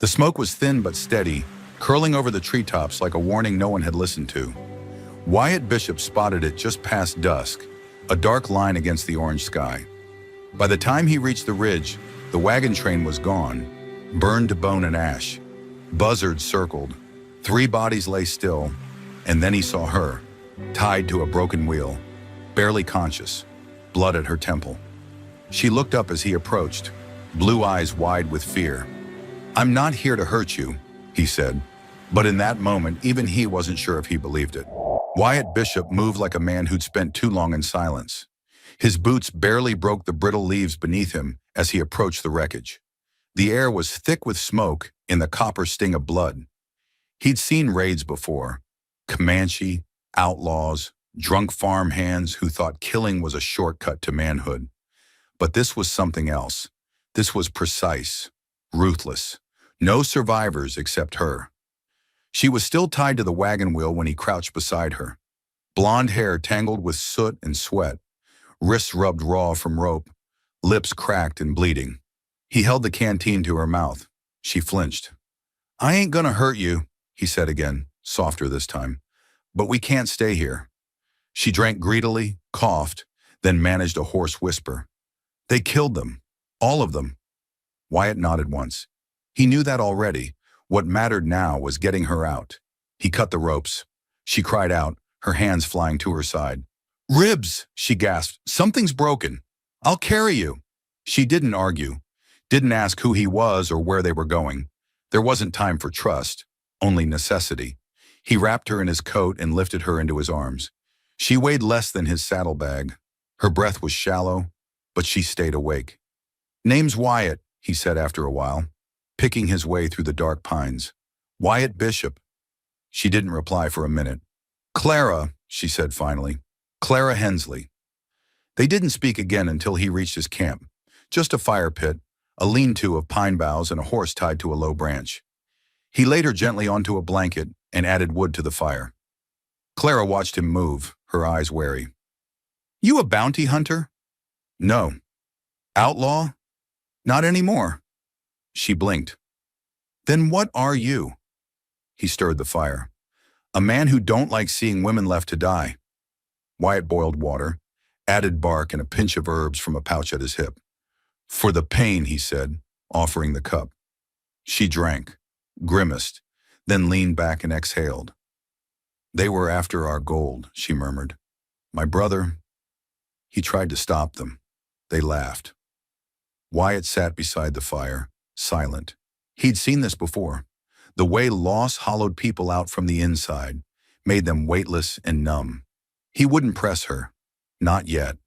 The smoke was thin but steady, curling over the treetops like a warning no one had listened to. Wyatt Bishop spotted it just past dusk, a dark line against the orange sky. By the time he reached the ridge, the wagon train was gone, burned to bone and ash. Buzzards circled. 3 bodies lay still, and then he saw her, tied to a broken wheel, barely conscious, blood at her temple. She looked up as he approached, blue eyes wide with fear. "I'm not here to hurt you," he said, but in that moment, even he wasn't sure if he believed it. Wyatt Bishop moved like a man who'd spent too long in silence. His boots barely broke the brittle leaves beneath him as he approached the wreckage. The air was thick with smoke and the copper sting of blood. He'd seen raids before, Comanche, outlaws, drunk farmhands who thought killing was a shortcut to manhood. But this was something else. This was precise, ruthless. No survivors except her. She was still tied to the wagon wheel when he crouched beside her. Blonde hair tangled with soot and sweat, wrists rubbed raw from rope, lips cracked and bleeding. He held the canteen to her mouth. She flinched. "I ain't gonna hurt you," he said again, softer this time. "But we can't stay here." She drank greedily, coughed, then managed a hoarse whisper. "They killed them. All of them." Wyatt nodded once. He knew that already. What mattered now was getting her out. He cut the ropes. She cried out, her hands flying to her side. "Ribs," she gasped. "Something's broken. I'll carry you." She didn't argue, didn't ask who he was or where they were going. There wasn't time for trust, only necessity. He wrapped her in his coat and lifted her into his arms. She weighed less than his saddlebag. Her breath was shallow, but she stayed awake. "Name's Wyatt," he said after a while, picking his way through the dark pines. "Wyatt Bishop." She didn't reply for a minute. "Clara," she said finally. "Clara Hensley." They didn't speak again until he reached his camp. Just a fire pit, a lean-to of pine boughs and a horse tied to a low branch. He laid her gently onto a blanket and added wood to the fire. Clara watched him move, her eyes wary. "You a bounty hunter?" "No." "Outlaw?" "Not anymore." She blinked. "Then what are you?" He stirred the fire. "A man who don't like seeing women left to die." Wyatt boiled water, added bark and a pinch of herbs from a pouch at his hip. "For the pain," he said, offering the cup. She drank, grimaced, then leaned back and exhaled. "They were after our gold," she murmured. "My brother." He tried to stop them. They laughed. Wyatt sat beside the fire, silent. He'd seen this before. The way loss hollowed people out from the inside, made them weightless and numb. He wouldn't press her. Not yet.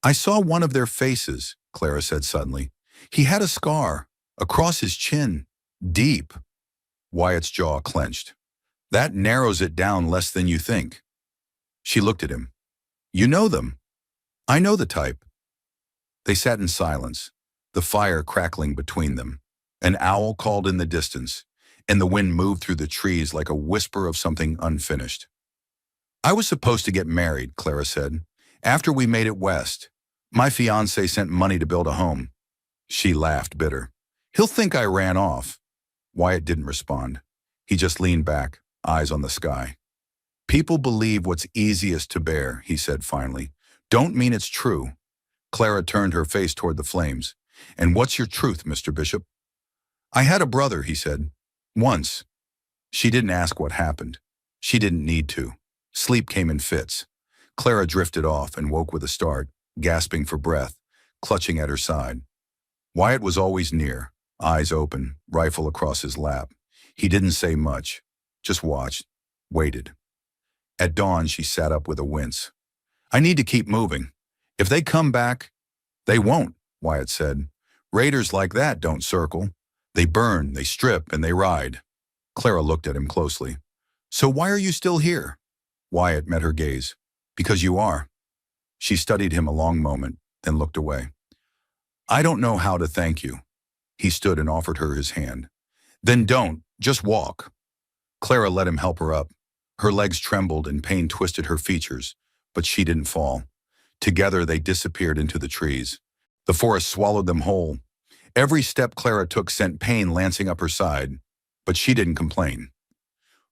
"I saw one of their faces," Clara said suddenly. "He had a scar, across his chin, deep." Wyatt's jaw clenched. "That narrows it down less than you think." She looked at him. "You know them." "I know the type." They sat in silence, the fire crackling between them. An owl called in the distance, and the wind moved through the trees like a whisper of something unfinished. "I was supposed to get married," Clara said, "after we made it west. My fiancé sent money to build a home." She laughed, bitter. "He'll think I ran off." Wyatt didn't respond. He just leaned back, eyes on the sky. "People believe what's easiest to bear," he said finally. "Don't mean it's true." Clara turned her face toward the flames. "And what's your truth, Mr. Bishop?" "I had a brother," he said. "Once." She didn't ask what happened. She didn't need to. Sleep came in fits. Clara drifted off and woke with a start, gasping for breath, clutching at her side. Wyatt was always near, eyes open, rifle across his lap. He didn't say much, just watched, waited. At dawn, she sat up with a wince. "I need to keep moving. If they come back—" "They won't," Wyatt said. "Raiders like that don't circle. They burn, they strip, and they ride." Clara looked at him closely. "So why are you still here?" Wyatt met her gaze. "Because you are." She studied him a long moment, then looked away. "I don't know how to thank you." He stood and offered her his hand. "Then don't, just walk." Clara let him help her up. Her legs trembled and pain twisted her features, but she didn't fall. Together they disappeared into the trees. The forest swallowed them whole. Every step Clara took sent pain lancing up her side, but she didn't complain.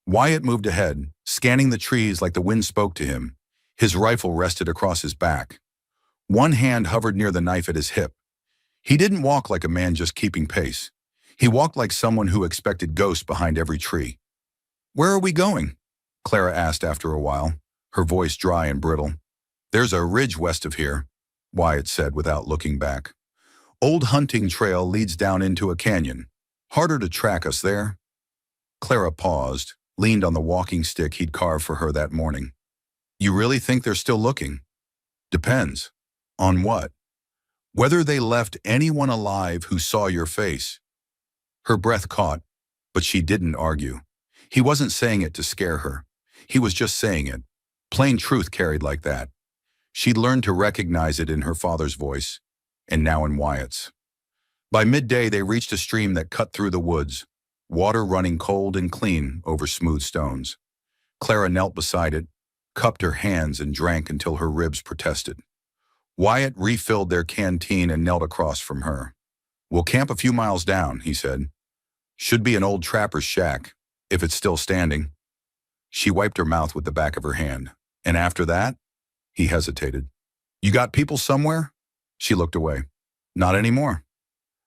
Wyatt moved ahead, scanning the trees like the wind spoke to him. His rifle rested across his back. One hand hovered near the knife at his hip. He didn't walk like a man just keeping pace. He walked like someone who expected ghosts behind every tree. "Where are we going?" Clara asked after a while, her voice dry and brittle. "There's a ridge west of here," Wyatt said without looking back. "Old hunting trail leads down into a canyon. Harder to track us there." Clara paused, leaned on the walking stick he'd carved for her that morning. "You really think they're still looking?" "Depends. On what?" "Whether they left anyone alive who saw your face." Her breath caught, but she didn't argue. He wasn't saying it to scare her. He was just saying it. Plain truth carried like that. She'd learned to recognize it in her father's voice, and now in Wyatt's. By midday, they reached a stream that cut through the woods, water running cold and clean over smooth stones. Clara knelt beside it, cupped her hands and drank until her ribs protested. Wyatt refilled their canteen and knelt across from her. "We'll camp a few miles down," he said. "Should be an old trapper's shack, if it's still standing." She wiped her mouth with the back of her hand. "And after that?" He hesitated. "You got people somewhere?" She looked away. "Not anymore."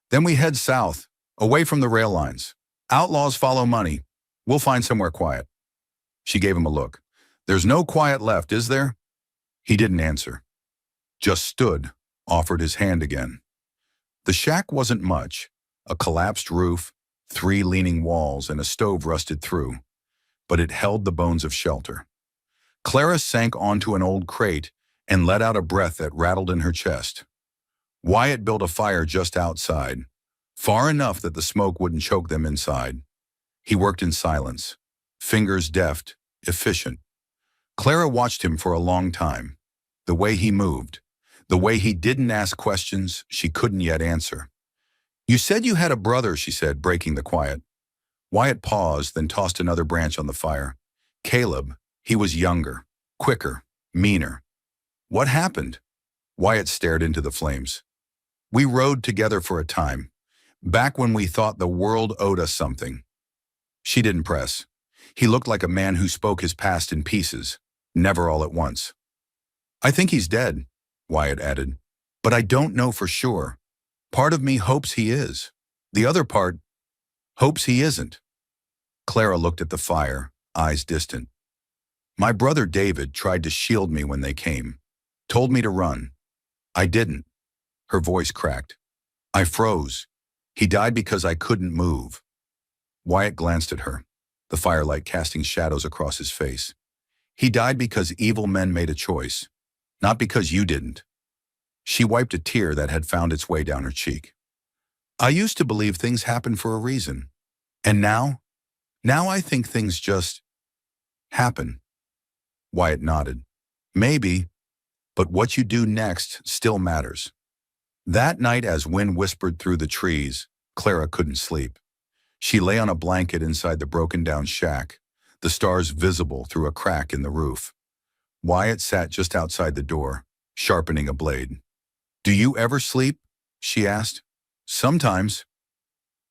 "Then we head south, away from the rail lines. Outlaws follow money. We'll find somewhere quiet." She gave him a look. "There's no quiet left, is there?" He didn't answer. Just stood, offered his hand again. The shack wasn't much, a collapsed roof, 3 leaning walls, and a stove rusted through, but it held the bones of shelter. Clara sank onto an old crate and let out a breath that rattled in her chest. Wyatt built a fire just outside, far enough that the smoke wouldn't choke them inside. He worked in silence, fingers deft, efficient. Clara watched him for a long time, the way he moved, the way he didn't ask questions she couldn't yet answer. "You said you had a brother," she said, breaking the quiet. Wyatt paused, then tossed another branch on the fire. "Caleb, he was younger, quicker, meaner." "What happened?" Wyatt stared into the flames. "We rode together for a time, back when we thought the world owed us something." She didn't press. He looked like a man who spoke his past in pieces, never all at once. "I think he's dead," Wyatt added, "but I don't know for sure. Part of me hopes he is. The other part hopes he isn't." Clara looked at the fire, eyes distant. "My brother David tried to shield me when they came. Told me to run. I didn't." Her voice cracked. "I froze. He died because I couldn't move." Wyatt glanced at her, the firelight casting shadows across his face. "He died because evil men made a choice, not because you didn't." She wiped a tear that had found its way down her cheek. "I used to believe things happen for a reason. And now I think things just happen." Wyatt nodded. "Maybe, but what you do next still matters." That night, as wind whispered through the trees, Clara couldn't sleep. She lay on a blanket inside the broken-down shack, the stars visible through a crack in the roof. Wyatt sat just outside the door, sharpening a blade. "Do you ever sleep?" she asked. "Sometimes."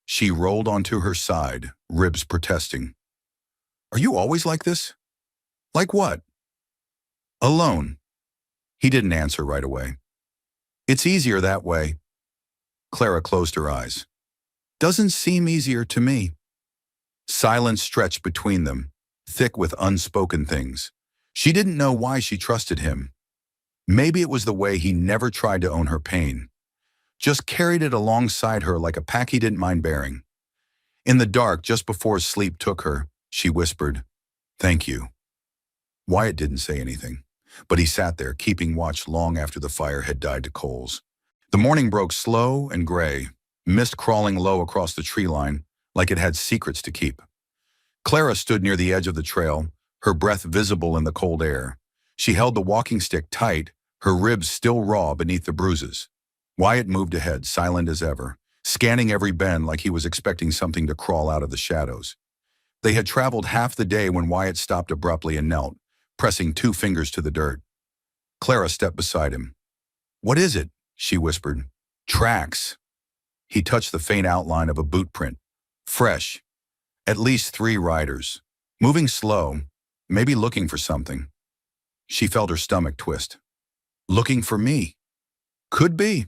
She rolled onto her side, ribs protesting. "Are you always like this?" "Like what?" "Alone." He didn't answer right away. "It's easier that way." Clara closed her eyes. "Doesn't seem easier to me." Silence stretched between them, thick with unspoken things. She didn't know why she trusted him. Maybe it was the way he never tried to own her pain, just carried it alongside her like a pack he didn't mind bearing. In the dark, just before sleep took her, she whispered, "Thank you." Wyatt didn't say anything, but he sat there, keeping watch long after the fire had died to coals. The morning broke slow and gray, mist crawling low across the tree line like it had secrets to keep. Clara stood near the edge of the trail, her breath visible in the cold air. She held the walking stick tight, her ribs still raw beneath the bruises. Wyatt moved ahead, silent as ever, scanning every bend like he was expecting something to crawl out of the shadows. They had traveled half the day when Wyatt stopped abruptly and knelt, pressing 2 fingers to the dirt. Clara stepped beside him. "What is it?" she whispered. "Tracks." He touched the faint outline of a boot print. Fresh. At least 3 riders. Moving slow, maybe looking for something. She felt her stomach twist. Looking for me. Could be.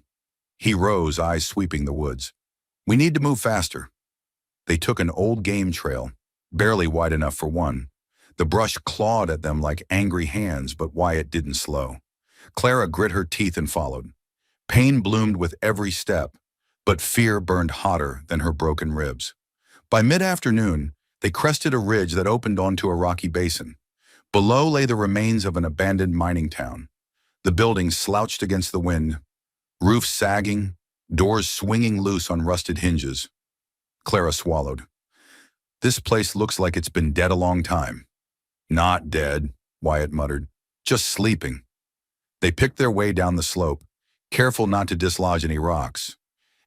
He rose, eyes sweeping the woods. We need to move faster. They took an old game trail, barely wide enough for one. The brush clawed at them like angry hands, but Wyatt didn't slow. Clara grit her teeth and followed. Pain bloomed with every step, but fear burned hotter than her broken ribs. By mid-afternoon, they crested a ridge that opened onto a rocky basin. Below lay the remains of an abandoned mining town. The buildings slouched against the wind, roofs sagging, doors swinging loose on rusted hinges. Clara swallowed. This place looks like it's been dead a long time. Not dead, Wyatt muttered. Just sleeping. They picked their way down the slope, careful not to dislodge any rocks.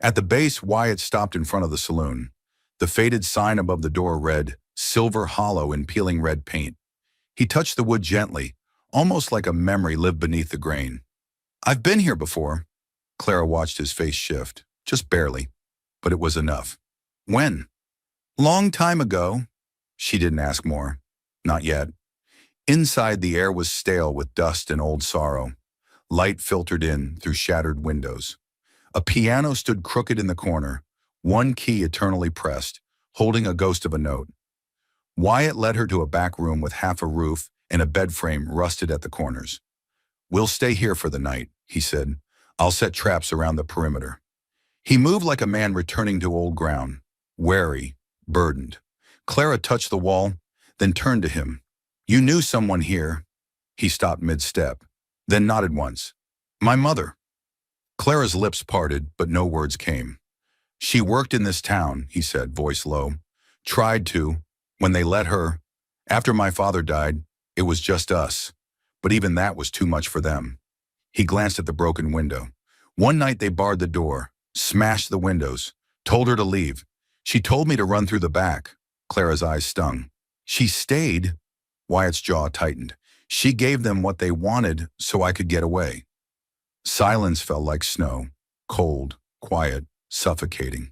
At the base, Wyatt stopped in front of the saloon. The faded sign above the door read, Silver Hollow in peeling red paint. He touched the wood gently, almost like a memory lived beneath the grain. I've been here before. Clara watched his face shift, just barely, but it was enough. When? Long time ago. She didn't ask more. Not yet. Inside, the air was stale with dust and old sorrow. Light filtered in through shattered windows. A piano stood crooked in the corner, one key eternally pressed, holding a ghost of a note. Wyatt led her to a back room with half a roof and a bed frame rusted at the corners. We'll stay here for the night, he said. I'll set traps around the perimeter. He moved like a man returning to old ground, wary, burdened. Clara touched the wall, then turned to him. You knew someone here. He stopped mid-step, then nodded once. My mother. Clara's lips parted, but no words came. She worked in this town, he said, voice low. Tried to, when they let her. After my father died, it was just us. But even that was too much for them. He glanced at the broken window. One night they barred the door, smashed the windows, told her to leave. She told me to run through the back. Clara's eyes stung. She stayed. Wyatt's jaw tightened. She gave them what they wanted so I could get away. Silence fell like snow, cold, quiet, suffocating.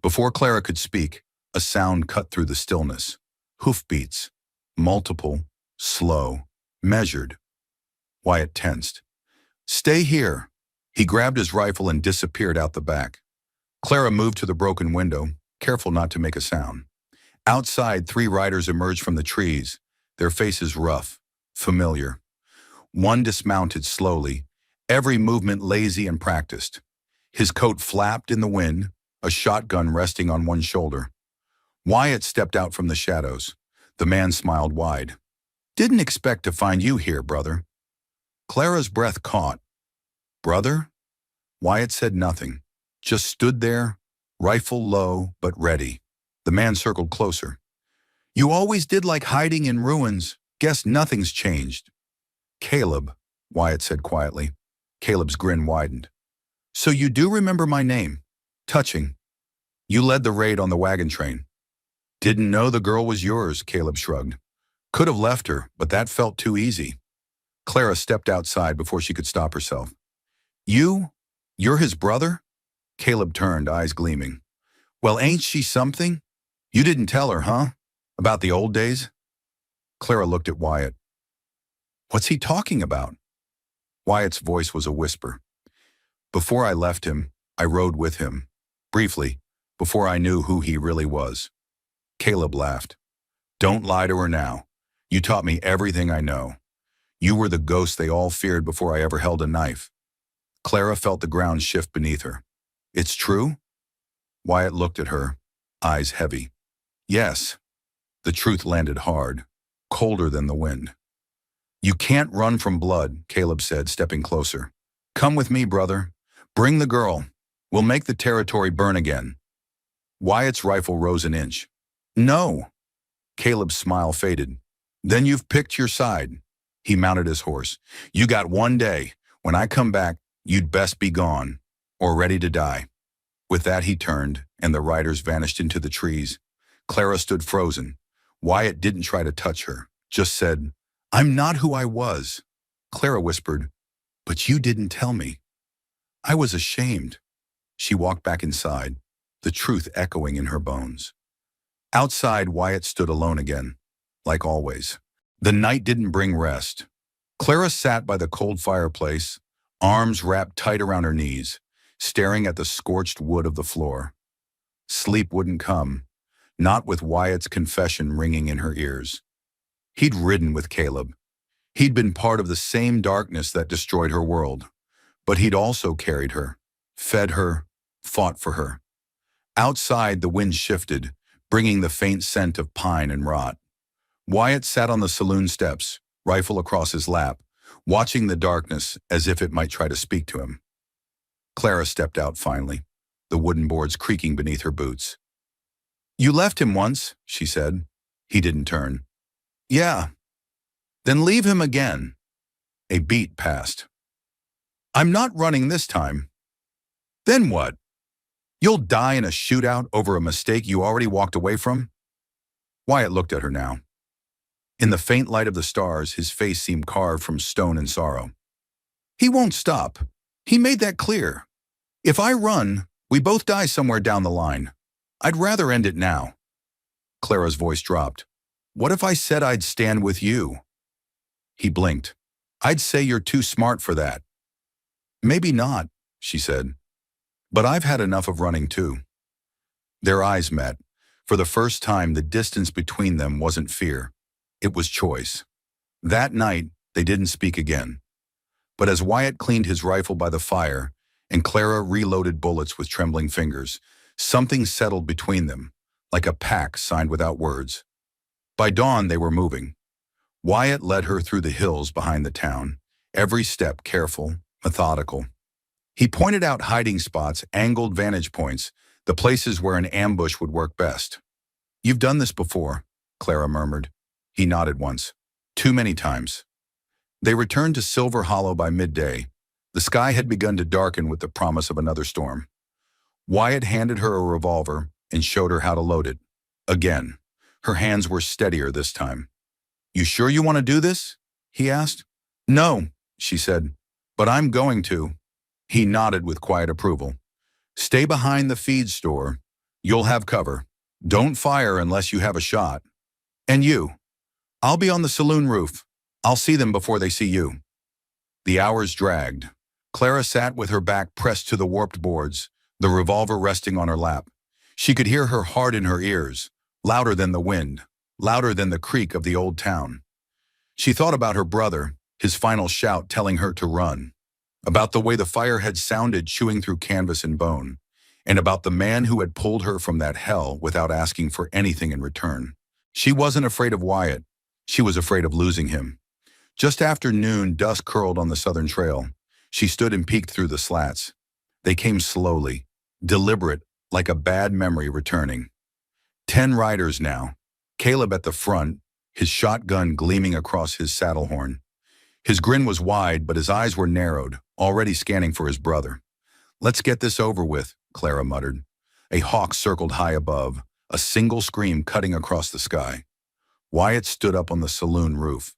Before Clara could speak, a sound cut through the stillness. Hoofbeats. Multiple, slow, measured. Wyatt tensed. Stay here. He grabbed his rifle and disappeared out the back. Clara moved to the broken window, careful not to make a sound. Outside, 3 riders emerged from the trees, their faces rough, familiar. One dismounted slowly, every movement lazy and practiced. His coat flapped in the wind, a shotgun resting on one shoulder. Wyatt stepped out from the shadows. The man smiled wide. Didn't expect to find you here, brother. Clara's breath caught. Brother? Wyatt said nothing, just stood there, rifle low but ready. The man circled closer. You always did like hiding in ruins. Guess nothing's changed. Caleb, Wyatt said quietly. Caleb's grin widened. So you do remember my name? Touching. You led the raid on the wagon train. Didn't know the girl was yours, Caleb shrugged. Could have left her, but that felt too easy. Clara stepped outside before she could stop herself. You're his brother? Caleb turned, eyes gleaming. Well, ain't she something? You didn't tell her, huh? About the old days? Clara looked at Wyatt. What's he talking about? Wyatt's voice was a whisper. Before I left him, I rode with him. Briefly, before I knew who he really was. Caleb laughed. Don't lie to her now. You taught me everything I know. You were the ghost they all feared before I ever held a knife. Clara felt the ground shift beneath her. It's true? Wyatt looked at her, eyes heavy. Yes. The truth landed hard, colder than the wind. You can't run from blood, Caleb said, stepping closer. Come with me, brother. Bring the girl. We'll make the territory burn again. Wyatt's rifle rose an inch. No. Caleb's smile faded. Then you've picked your side. He mounted his horse. You got one day. When I come back, you'd best be gone, or ready to die. With that he turned, and the riders vanished into the trees. Clara stood frozen. Wyatt didn't try to touch her, just said, I'm not who I was. Clara whispered, but you didn't tell me. I was ashamed. She walked back inside, the truth echoing in her bones. Outside, Wyatt stood alone again, like always. The night didn't bring rest. Clara sat by the cold fireplace, arms wrapped tight around her knees, staring at the scorched wood of the floor. Sleep wouldn't come, not with Wyatt's confession ringing in her ears. He'd ridden with Caleb. He'd been part of the same darkness that destroyed her world. But he'd also carried her, fed her, fought for her. Outside, the wind shifted, bringing the faint scent of pine and rot. Wyatt sat on the saloon steps, rifle across his lap, watching the darkness as if it might try to speak to him. Clara stepped out finally, the wooden boards creaking beneath her boots. "You left him once," she said. He didn't turn. "Yeah." "Then leave him again." A beat passed. "I'm not running this time." "Then what? You'll die in a shootout over a mistake you already walked away from?" Wyatt looked at her now. In the faint light of the stars, his face seemed carved from stone and sorrow. "He won't stop. He made that clear. If I run, we both die somewhere down the line. I'd rather end it now." Clara's voice dropped. "What if I said I'd stand with you?" He blinked. "I'd say you're too smart for that." "Maybe not," she said. "But I've had enough of running too." Their eyes met. For the first time, the distance between them wasn't fear. It was choice. That night, they didn't speak again. But as Wyatt cleaned his rifle by the fire and Clara reloaded bullets with trembling fingers, something settled between them, like a pact signed without words. By dawn, they were moving. Wyatt led her through the hills behind the town, every step careful, methodical. He pointed out hiding spots, angled vantage points, the places where an ambush would work best. "You've done this before," Clara murmured. He nodded once. "Too many times." They returned to Silver Hollow by midday. The sky had begun to darken with the promise of another storm. Wyatt handed her a revolver and showed her how to load it. Again, her hands were steadier this time. "You sure you want to do this?" he asked. "No," she said, "but I'm going to." He nodded with quiet approval. "Stay behind the feed store. You'll have cover. Don't fire unless you have a shot. And you. I'll be on the saloon roof. I'll see them before they see you." The hours dragged. Clara sat with her back pressed to the warped boards, the revolver resting on her lap. She could hear her heart in her ears, louder than the wind, louder than the creak of the old town. She thought about her brother, his final shout telling her to run, about the way the fire had sounded chewing through canvas and bone, and about the man who had pulled her from that hell without asking for anything in return. She wasn't afraid of Wyatt. She was afraid of losing him. Just after noon, dusk curled on the southern trail. She stood and peeked through the slats. They came slowly, deliberate, like a bad memory returning. 10 riders now. Caleb at the front, his shotgun gleaming across his saddle horn. His grin was wide, but his eyes were narrowed, already scanning for his brother. "Let's get this over with," Clara muttered. A hawk circled high above, a single scream cutting across the sky. Wyatt stood up on the saloon roof.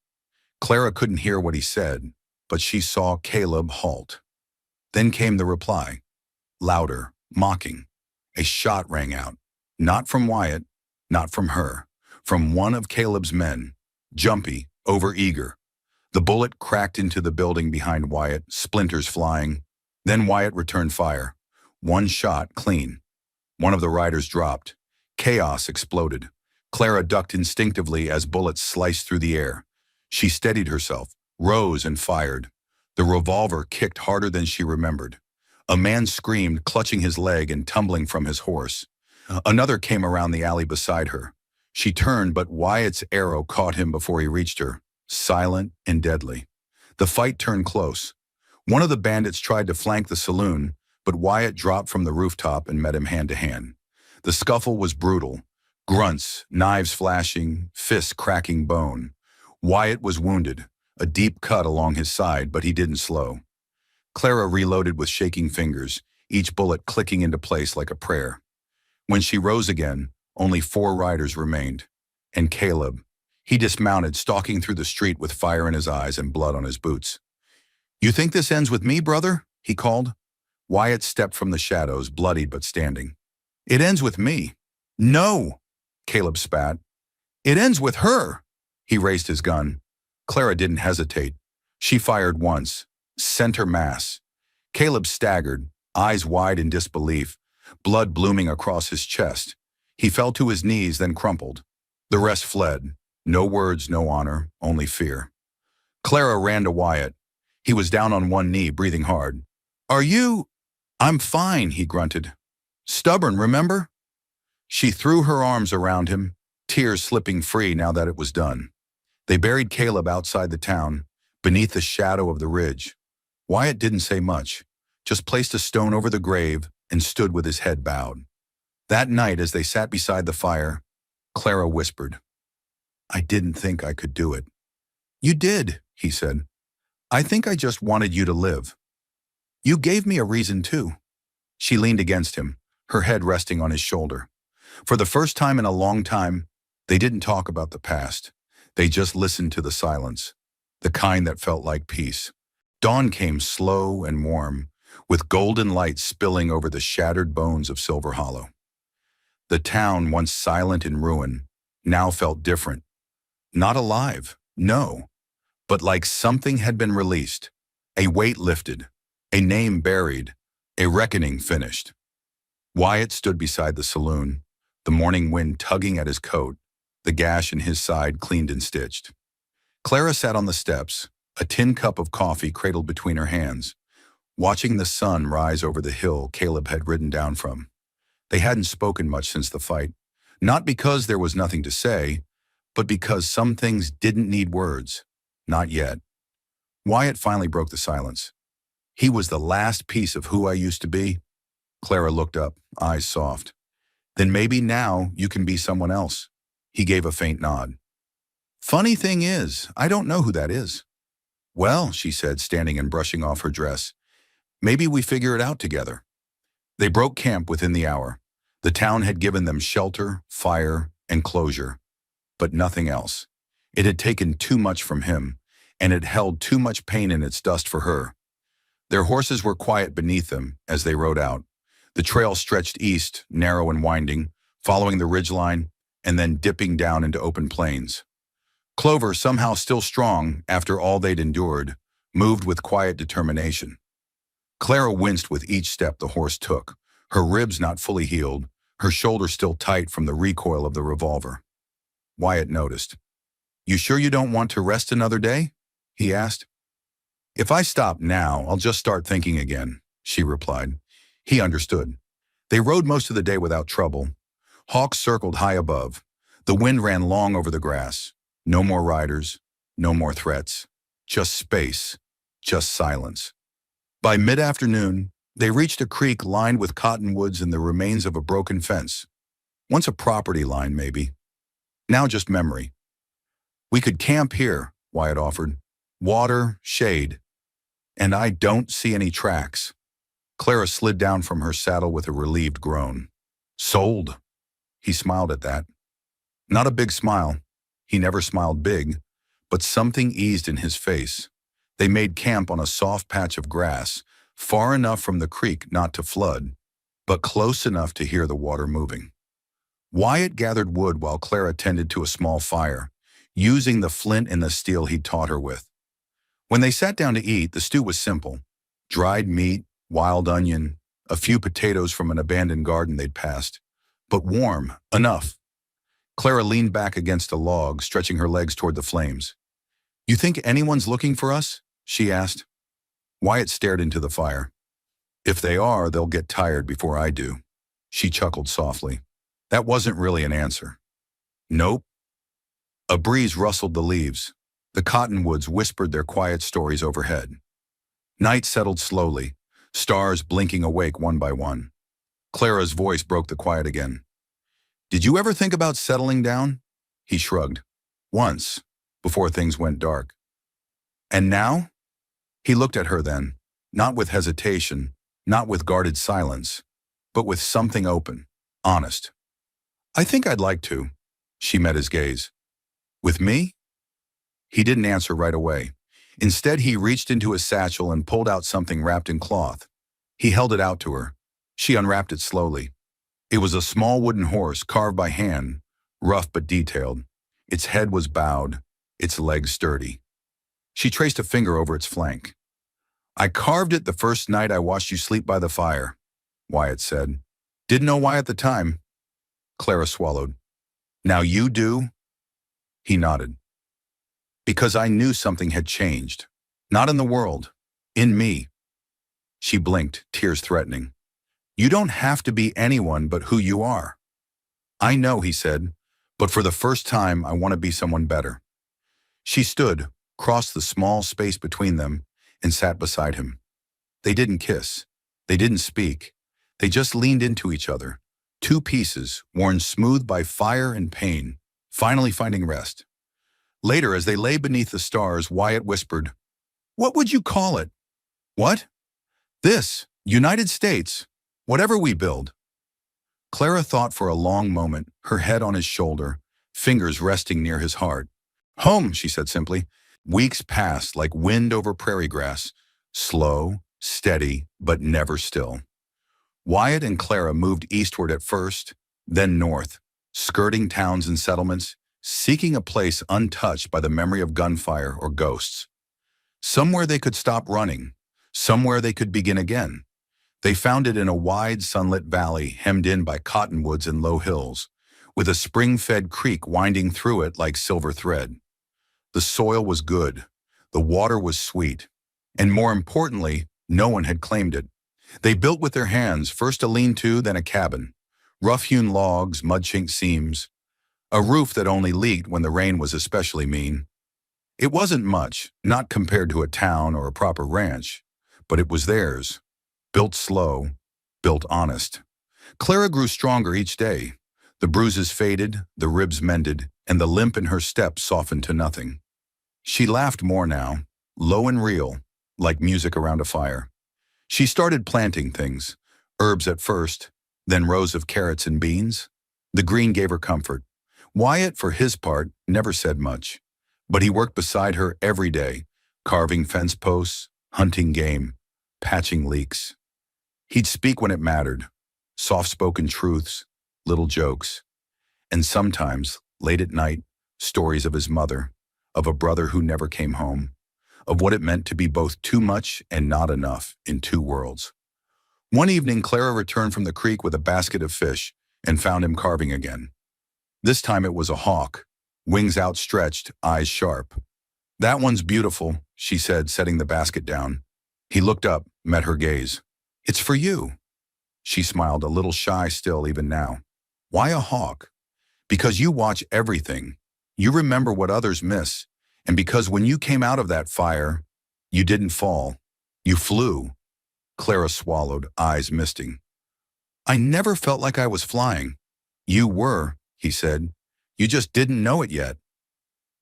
Clara couldn't hear what he said, but she saw Caleb halt. Then came the reply, louder, mocking. A shot rang out, not from Wyatt, not from her, from one of Caleb's men, jumpy, overeager. The bullet cracked into the building behind Wyatt, splinters flying. Then Wyatt returned fire. One shot, clean. One of the riders dropped. Chaos exploded. Clara ducked instinctively as bullets sliced through the air. She steadied herself, rose and fired. The revolver kicked harder than she remembered. A man screamed, clutching his leg and tumbling from his horse. Another came around the alley beside her. She turned, but Wyatt's arrow caught him before he reached her, silent and deadly. The fight turned close. One of the bandits tried to flank the saloon, but Wyatt dropped from the rooftop and met him hand to hand. The scuffle was brutal. Grunts, knives flashing, fists cracking bone. Wyatt was wounded, a deep cut along his side, but he didn't slow. Clara reloaded with shaking fingers, each bullet clicking into place like a prayer. When she rose again, only 4 riders remained. And Caleb. He dismounted, stalking through the street with fire in his eyes and blood on his boots. "You think this ends with me, brother?" he called. Wyatt stepped from the shadows, bloodied but standing. It ends with me. No, Caleb spat. It ends with her. He raised his gun. Clara didn't hesitate. She fired once. Center mass. Caleb staggered, eyes wide in disbelief, blood blooming across his chest. He fell to his knees, then crumpled. The rest fled. No words, no honor, only fear. Clara ran to Wyatt. He was down on one knee, breathing hard. Are you? I'm fine, he grunted. Stubborn, remember? She threw her arms around him, tears slipping free now that it was done. They buried Caleb outside the town, beneath the shadow of the ridge. Wyatt didn't say much, just placed a stone over the grave and stood with his head bowed. That night, as they sat beside the fire, Clara whispered, I didn't think I could do it. You did, he said. I think I just wanted you to live. You gave me a reason too. She leaned against him, her head resting on his shoulder. For the first time in a long time, they didn't talk about the past. They just listened to the silence, the kind that felt like peace. Dawn came slow and warm, with golden light spilling over the shattered bones of Silver Hollow. The town, once silent in ruin, now felt different. Not alive, no, but like something had been released, a weight lifted, a name buried, a reckoning finished. Wyatt stood beside the saloon, the morning wind tugging at his coat, the gash in his side cleaned and stitched. Clara sat on the steps, a tin cup of coffee cradled between her hands, watching the sun rise over the hill Caleb had ridden down from. They hadn't spoken much since the fight, not because there was nothing to say, but because some things didn't need words. Not yet. Wyatt finally broke the silence. He was the last piece of who I used to be. Clara looked up, eyes soft. Then maybe now you can be someone else. He gave a faint nod. Funny thing is, I don't know who that is. Well, she said, standing and brushing off her dress, maybe we figure it out together. They broke camp within the hour. The town had given them shelter, fire, and closure, but nothing else. It had taken too much from him, and it held too much pain in its dust for her. Their horses were quiet beneath them as they rode out. The trail stretched east, narrow and winding, following the ridgeline, and then dipping down into open plains. Clover, somehow still strong after all they'd endured, moved with quiet determination. Clara winced with each step the horse took, her ribs not fully healed, her shoulder still tight from the recoil of the revolver. Wyatt noticed. You sure you don't want to rest another day? He asked. If I stop now, I'll just start thinking again, she replied. He understood. They rode most of the day without trouble. Hawks circled high above. The wind ran long over the grass. No more riders, no more threats. Just space, just silence. By mid-afternoon, they reached a creek lined with cottonwoods and the remains of a broken fence. Once a property line, maybe. Now just memory. We could camp here, Wyatt offered. Water, shade. And I don't see any tracks. Clara slid down from her saddle with a relieved groan. Sold. He smiled at that. Not a big smile. He never smiled big, but something eased in his face. They made camp on a soft patch of grass, far enough from the creek not to flood, but close enough to hear the water moving. Wyatt gathered wood while Clara tended to a small fire, using the flint and the steel he'd taught her with. When they sat down to eat, the stew was simple. Dried meat, wild onion, a few potatoes from an abandoned garden they'd passed, but warm, enough. Clara leaned back against a log, stretching her legs toward the flames. You think anyone's looking for us? She asked. Wyatt stared into the fire. If they are, they'll get tired before I do. She chuckled softly. That wasn't really an answer. Nope. A breeze rustled the leaves. The cottonwoods whispered their quiet stories overhead. Night settled slowly, stars blinking awake one by one. Clara's voice broke the quiet again. Did you ever think about settling down? He shrugged. Once, before things went dark. And now? He looked at her then, not with hesitation, not with guarded silence, but with something open, honest. I think I'd like to. She met his gaze. With me? He didn't answer right away. Instead, he reached into his satchel and pulled out something wrapped in cloth. He held it out to her. She unwrapped it slowly. It was a small wooden horse carved by hand, rough but detailed. Its head was bowed, its legs sturdy. She traced a finger over its flank. "I carved it the first night I watched you sleep by the fire," Wyatt said. "Didn't know why at the time." Clara swallowed. "Now you do?" He nodded. "Because I knew something had changed. Not in the world. In me." She blinked, tears threatening. "You don't have to be anyone but who you are." "I know," he said, "but for the first time I want to be someone better." She stood, crossed the small space between them, and sat beside him. They didn't kiss. They didn't speak. They just leaned into each other, two pieces worn smooth by fire and pain, finally finding rest. Later, as they lay beneath the stars, Wyatt whispered, "What would you call it?" "What?" "This, United States, whatever we build." Clara thought for a long moment, her head on his shoulder, fingers resting near his heart. "Home," she said simply. Weeks passed like wind over prairie grass, slow, steady, but never still. Wyatt and Clara moved eastward at first, then north, skirting towns and settlements, seeking a place untouched by the memory of gunfire or ghosts. Somewhere they could stop running, somewhere they could begin again. They found it in a wide, sunlit valley hemmed in by cottonwoods and low hills, with a spring-fed creek winding through it like silver thread. The soil was good, the water was sweet, and more importantly, no one had claimed it. They built with their hands, first a lean-to, then a cabin. Rough-hewn logs, mud-chinked seams, a roof that only leaked when the rain was especially mean. It wasn't much, not compared to a town or a proper ranch, but it was theirs. Built slow, built honest. Clara grew stronger each day. The bruises faded, the ribs mended, and the limp in her step softened to nothing. She laughed more now, low and real, like music around a fire. She started planting things, herbs at first, then rows of carrots and beans. The green gave her comfort. Wyatt, for his part, never said much, but he worked beside her every day, carving fence posts, hunting game, patching leaks. He'd speak when it mattered, soft-spoken truths, little jokes, and sometimes, late at night, stories of his mother, of a brother who never came home, of what it meant to be both too much and not enough in two worlds. One evening, Clara returned from the creek with a basket of fish and found him carving again. This time it was a hawk, wings outstretched, eyes sharp. "That one's beautiful," she said, setting the basket down. He looked up, met her gaze. "It's for you." She smiled, a little shy still even now. "Why a hawk?" "Because you watch everything. You remember what others miss. And because when you came out of that fire, you didn't fall. You flew." Clara swallowed, eyes misting. "I never felt like I was flying." "You were," he said. "You just didn't know it yet."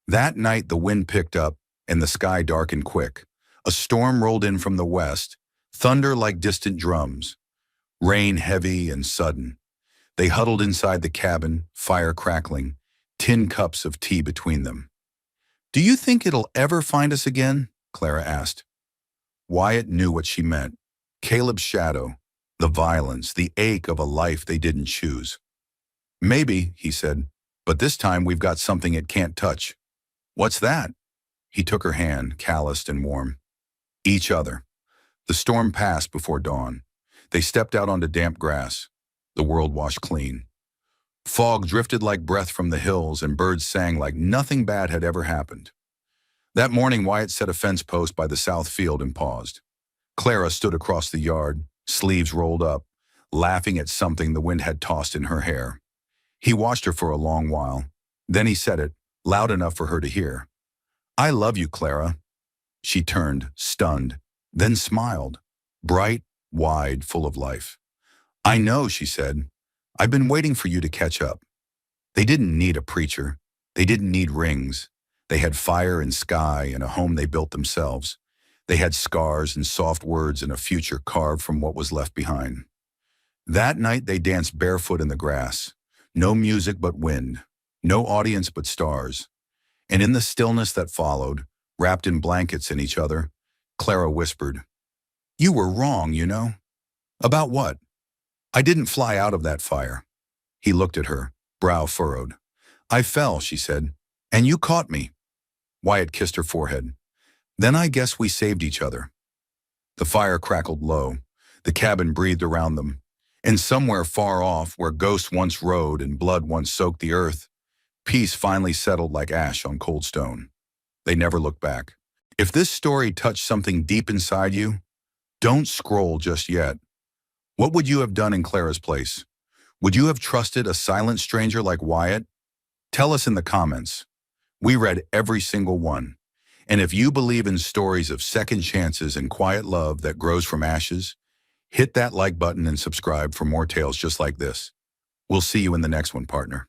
That night the wind picked up and the sky darkened quick. A storm rolled in from the west, thunder like distant drums. Rain heavy and sudden. They huddled inside the cabin, fire crackling, tin cups of tea between them. "Do you think it'll ever find us again?" Clara asked. Wyatt knew what she meant. Caleb's shadow, the violence, the ache of a life they didn't choose. "Maybe," he said, "but this time we've got something it can't touch." "What's that?" He took her hand, calloused and warm. Each other. The storm passed before dawn. They stepped out onto damp grass. The world washed clean. Fog drifted like breath from the hills and birds sang like nothing bad had ever happened. That morning, Wyatt set a fence post by the south field and paused. Clara stood across the yard, sleeves rolled up, laughing at something the wind had tossed in her hair. He watched her for a long while. Then he said it, loud enough for her to hear. "I love you, Clara." She turned, stunned, then smiled, bright, wide, full of life. "I know," she said. "I've been waiting for you to catch up." They didn't need a preacher. They didn't need rings. They had fire and sky and a home they built themselves. They had scars and soft words and a future carved from what was left behind. That night they danced barefoot in the grass. No music but wind. No audience but stars. And in the stillness that followed, wrapped in blankets in each other, Clara whispered, "You were wrong, you know. About what? I didn't fly out of that fire. He looked at her, brow furrowed. I fell, she said. And you caught me. Wyatt kissed her forehead. Then I guess we saved each other. The fire crackled low. The cabin breathed around them. And somewhere far off, where ghosts once rode and blood once soaked the earth, peace finally settled like ash on cold stone. They never looked back. If this story touched something deep inside you, don't scroll just yet. What would you have done in Clara's place? Would you have trusted a silent stranger like Wyatt? Tell us in the comments. We read every single one. And if you believe in stories of second chances and quiet love that grows from ashes, hit that like button and subscribe for more tales just like this. We'll see you in the next one, partner.